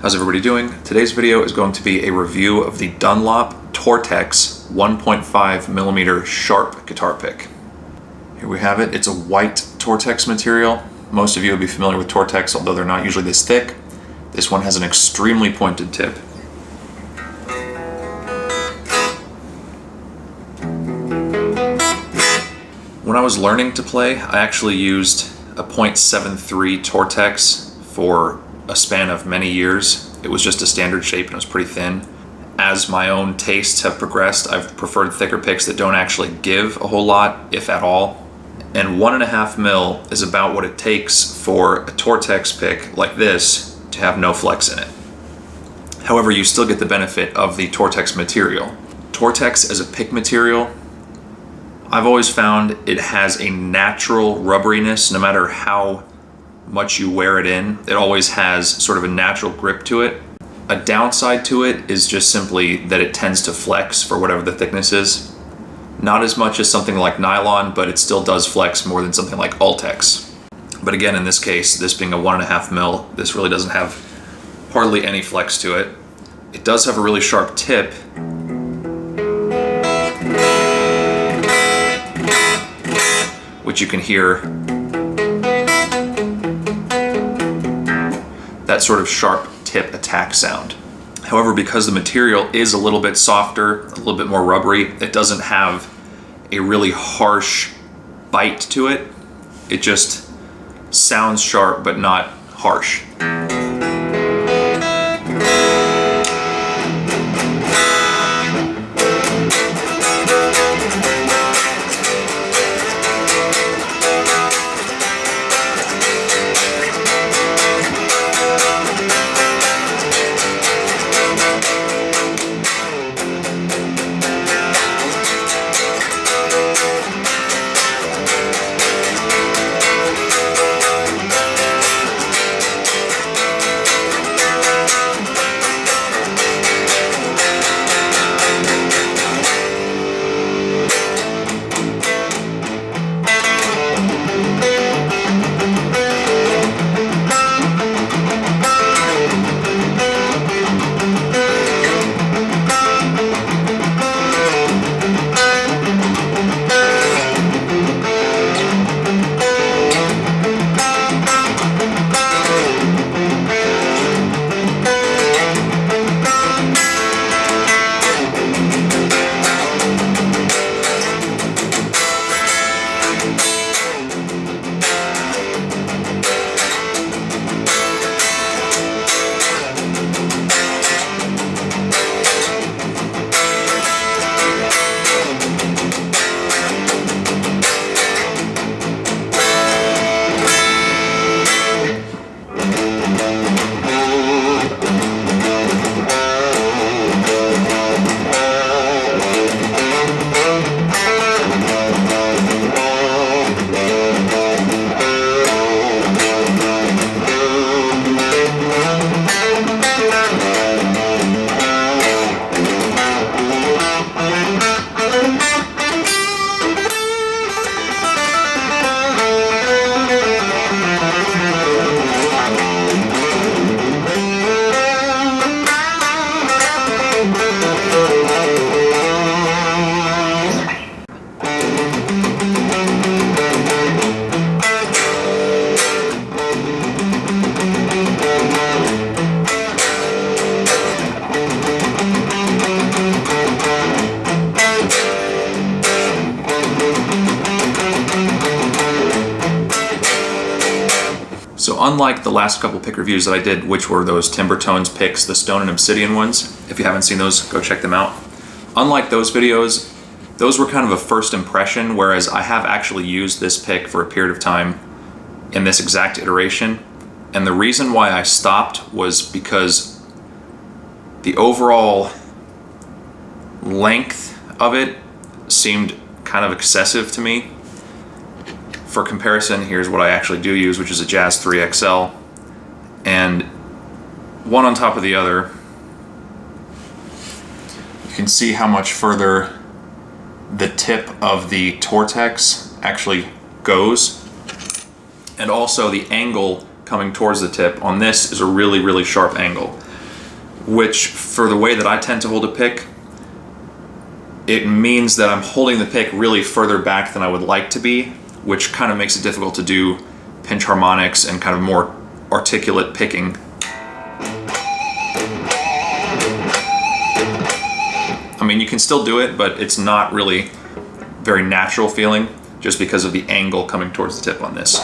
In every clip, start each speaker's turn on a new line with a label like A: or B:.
A: How's everybody doing? Today's video is going to be a review of the Dunlop Tortex 1.5mm sharp guitar pick. Here we have it. It's a white Tortex material. Most of you will be familiar with Tortex, although they're not usually this thick. This one has an extremely pointed tip. When I was learning to play, I actually used a .73 Tortex for a span of many years. It was just a standard shape and it was pretty thin. As my own tastes have progressed, I've preferred thicker picks that don't actually give a whole lot, if at all. And 1.5mm is about what it takes for a Tortex pick like this to have no flex in it. However, you still get the benefit of the Tortex material. Tortex as a pick material, I've always found it has a natural rubberiness no matter how much you wear it in. It always has sort of a natural grip to it. A downside to it is just simply that it tends to flex for whatever the thickness is. Not as much as something like nylon, but it still does flex more than something like Ultex. But again, in this case, this being a 1.5mm, this really doesn't have hardly any flex to it. It does have a really sharp tip, which you can hear that sort of sharp tip attack sound. However, because the material is a little bit softer, a little bit more rubbery, it doesn't have a really harsh bite to it. It just sounds sharp, but not harsh. So unlike the last couple pick reviews that I did, which were those Timber Tones picks, the Stone and Obsidian ones, if you haven't seen those, go check them out. Unlike those videos, those were kind of a first impression, whereas I have actually used this pick for a period of time in this exact iteration. And the reason why I stopped was because the overall length of it seemed kind of excessive to me. For comparison, here's what I actually do use, which is a Jazz 3 XL, and one on top of the other, you can see how much further the tip of the Tortex actually goes, and also the angle coming towards the tip on this is a really, really sharp angle. which for the way that I tend to hold a pick, it means that I'm holding the pick really further back than I would like to be, which kind of makes it difficult to do pinch harmonics and kind of more articulate picking. I mean, you can still do it, but it's not really very natural feeling just because of the angle coming towards the tip on this.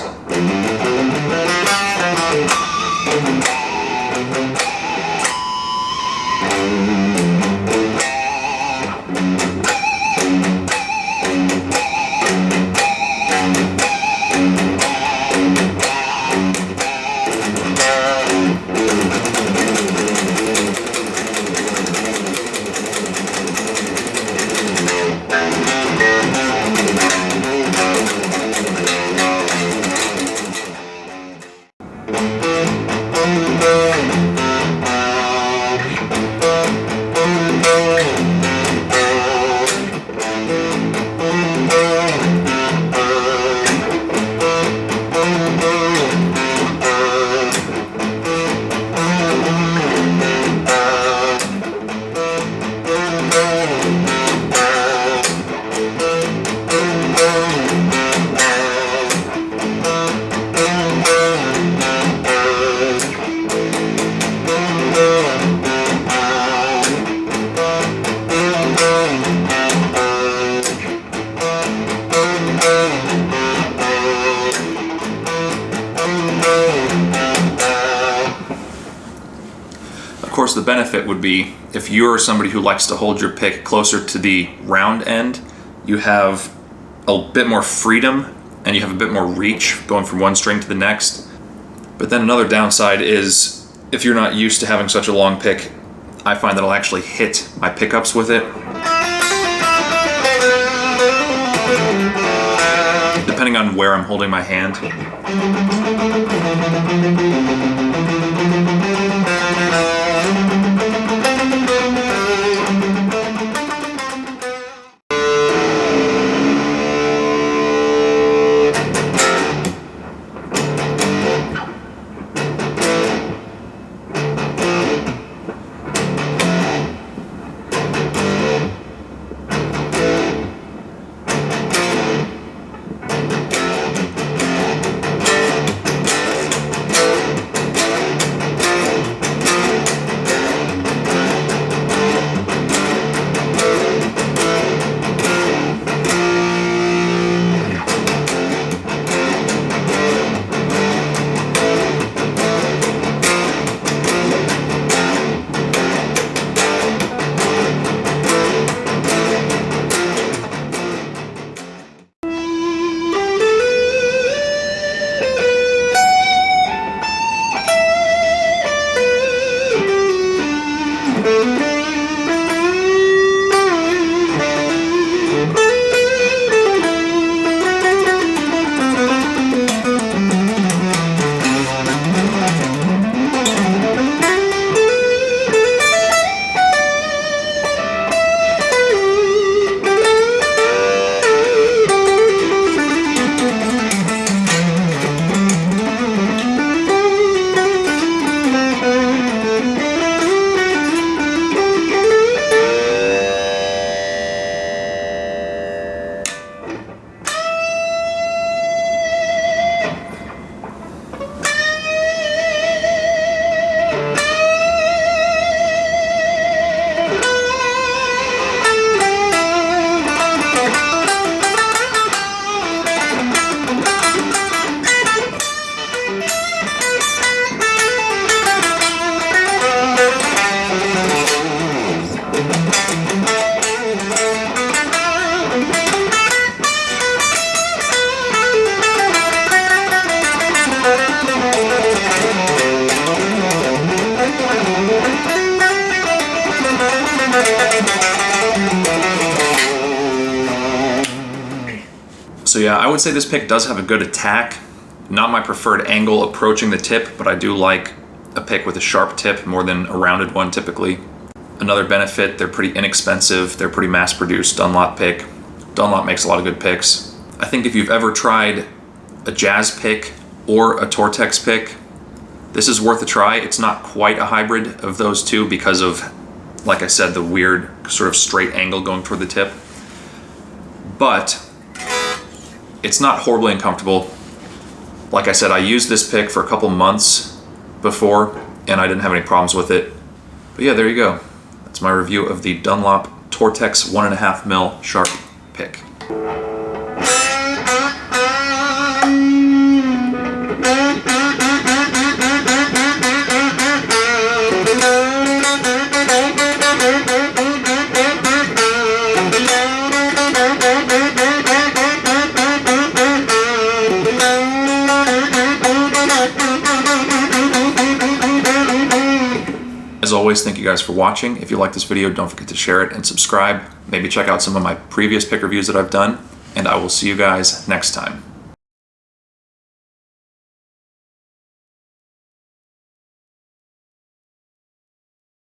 A: Of course, the benefit would be if you're somebody who likes to hold your pick closer to the round end, you have a bit more freedom and you have a bit more reach going from one string to the next. But then another downside is if you're not used to having such a long pick, I find that I'll actually hit my pickups with it. Depending on where I'm holding my hand. So yeah, I would say this pick does have a good attack. Not my preferred angle approaching the tip, but I do like a pick with a sharp tip more than a rounded one typically. Another benefit, they're pretty inexpensive, they're pretty mass-produced Dunlop pick. Dunlop makes a lot of good picks. I think if you've ever tried a jazz pick or a Tortex pick, This is worth a try. It's not quite a hybrid of those two because of, like I said, the weird sort of straight angle going toward the tip. But it's not horribly uncomfortable. Like I said, I used this pick for a couple months before and I didn't have any problems with it. But yeah, there you go. That's my review of the Dunlop Tortex 1.5mm sharp pick. As always, thank you guys for watching. If you like this video, don't forget to share it and subscribe. Maybe check out some of my previous pick reviews that I've done, and I will see you guys next time.